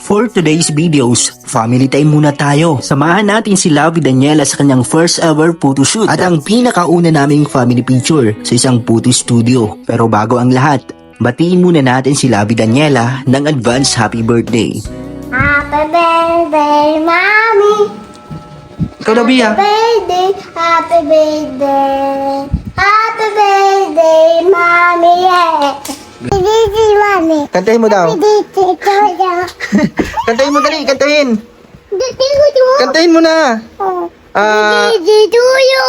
For today's videos, family time muna tayo. Samahan natin si Lovie Daniela sa kanyang first ever photo shoot at ang pinakauna naming family picture sa isang photo studio. Pero bago ang lahat, batiin muna natin si Lovie Daniela ng advance happy birthday. Happy birthday, Mommy! Ikaw na, Bia. Happy birthday! Happy birthday, Mommy! Yeah! Happy birthday, Mommy! Kantahin mo daw. Happy birthday, Toyo! Kantahin mo dali, kantahin. Happy Kantahin mo na. birthday, Toyo!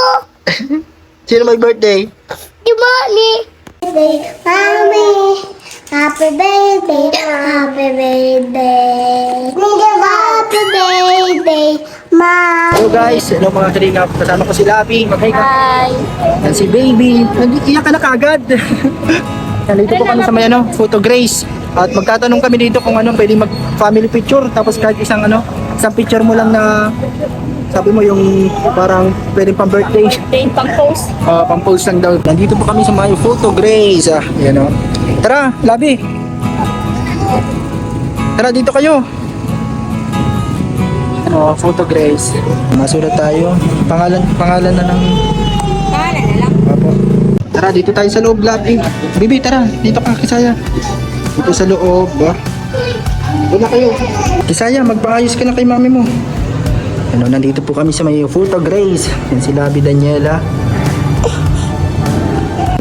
Sino may birthday? Si Mommy! Mommy! Happy birthday! Happy birthday! Happy birthday, Mom! Hello guys, hello mga kalingap. Kasama ko si Lovie. Mag-hi ka. Hi! Yan si Baby. Nag-iiyak ka na kagad. Nandito po kami sa may Photo Grace. At magtatanong kami dito kung pwede mag-family picture. Tapos kahit isang picture mo lang na sabi mo yung parang pwedeng pang birthday. Pang-post. Pang-post lang daw. Nandito po kami sa may Photo Grace. Yan o. Tara, Lovie. Tara, dito kayo. Photo Grace. Masulat tayo. Pangalan na ng... Pangalan na lang. Apo. Tara, dito tayo sa loob, Lovie. Bibi, tara. Dito ka, Kisaya. Dito sa loob. Doon na kayo. Kisaya, magpaayos ka na kay mami mo. Nandito po kami sa may Photo Grace. Yan si Lovie Daniela.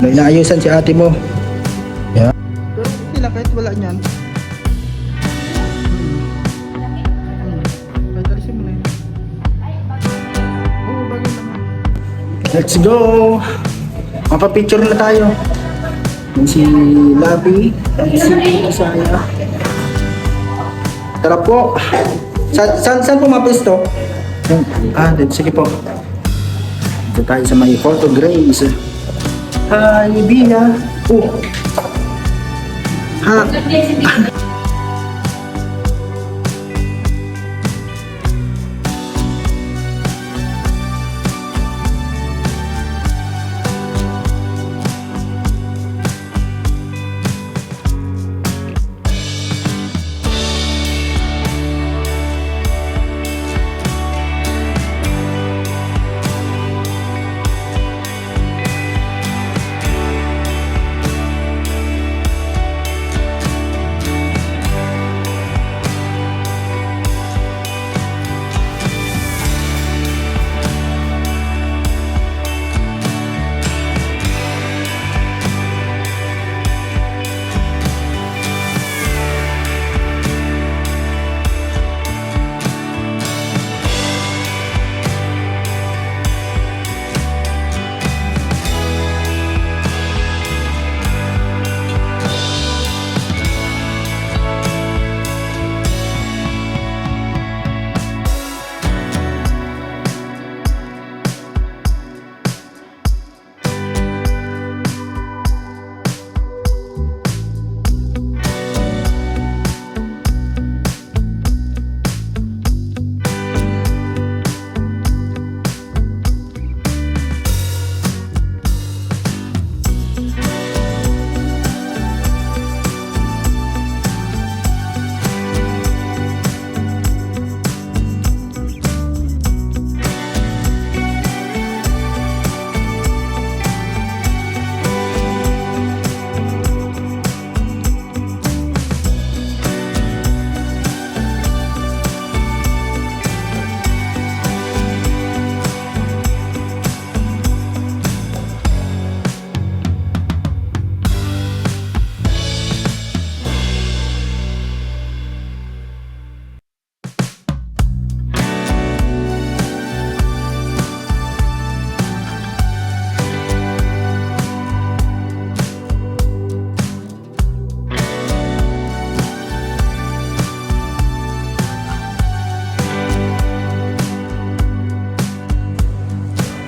Inaayusan si ate mo. Yan. Pero hindi lang kahit wala niyan. Let's go! Mapapicture na tayo. Yan si Lovie, si Kisaya. Tara po. Saan po mapisto? Sige po. Dito tayo sa may Photo Grace. Hi, Bia. Ha?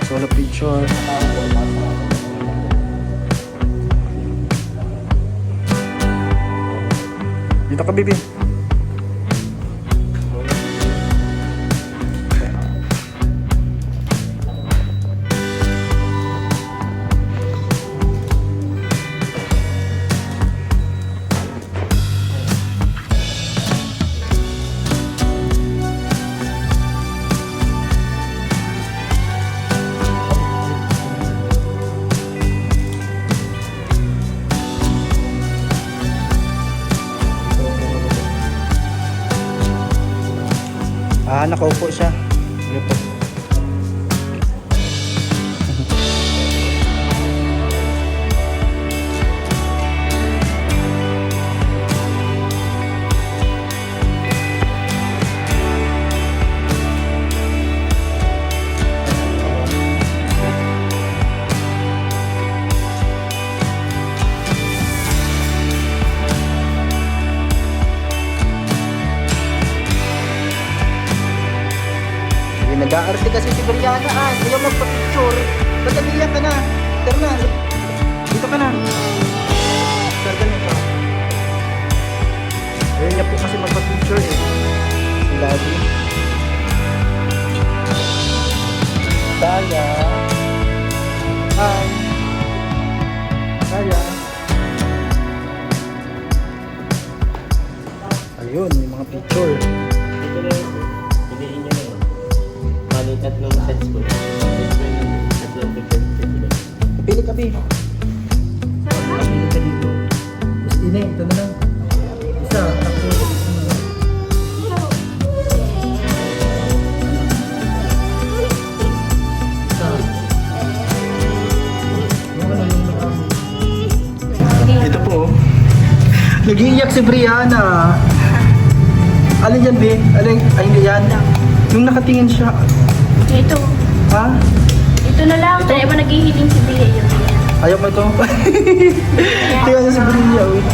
Solo picture. Dito ka, Bibi. Nakaupo siya. Ano po? Nag-aarte kasi si Brianna ayaw magpa-picture. Ba't nag-iyak ka na? Tara na. Dito ka na. Sarga na ito. Ayaw niya po kasi magpa-picture eh. Si Lagi. Kaya. Hi. Kaya. Ayun, yung mga picture. Ito na yun. Piliin nyo na yun. Bali, tatlong sets po. Tatlong picture. Pili ka, Bi. Pili ka dito. Tapos ine, ito na lang. Isa, tapos isa na lang. Isa. Yung ano yung marami. Ito po. Nag-iiyak si Brianna. Alin yan, Bi? Alin? Ay, hindi yan. Yung nakatingin siya. Ito. Ha? Ito na lang. Kaya ba naghihiling si Bea yun? Ayaw pa ito. Tingnan niya si Brianna. Uy.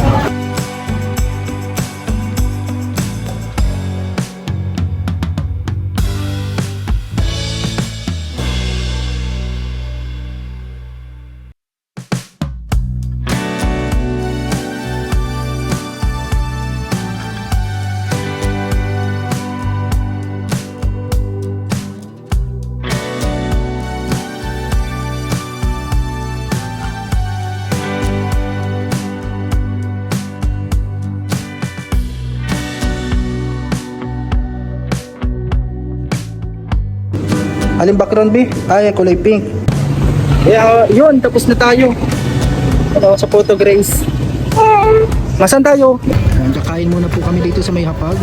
Alin background, Bi? Ay, kulay pink. Kaya, yun, tapos na tayo. Ito, sa photo, Grace. Nasaan tayo? Kakain muna po kami dito sa may hapag.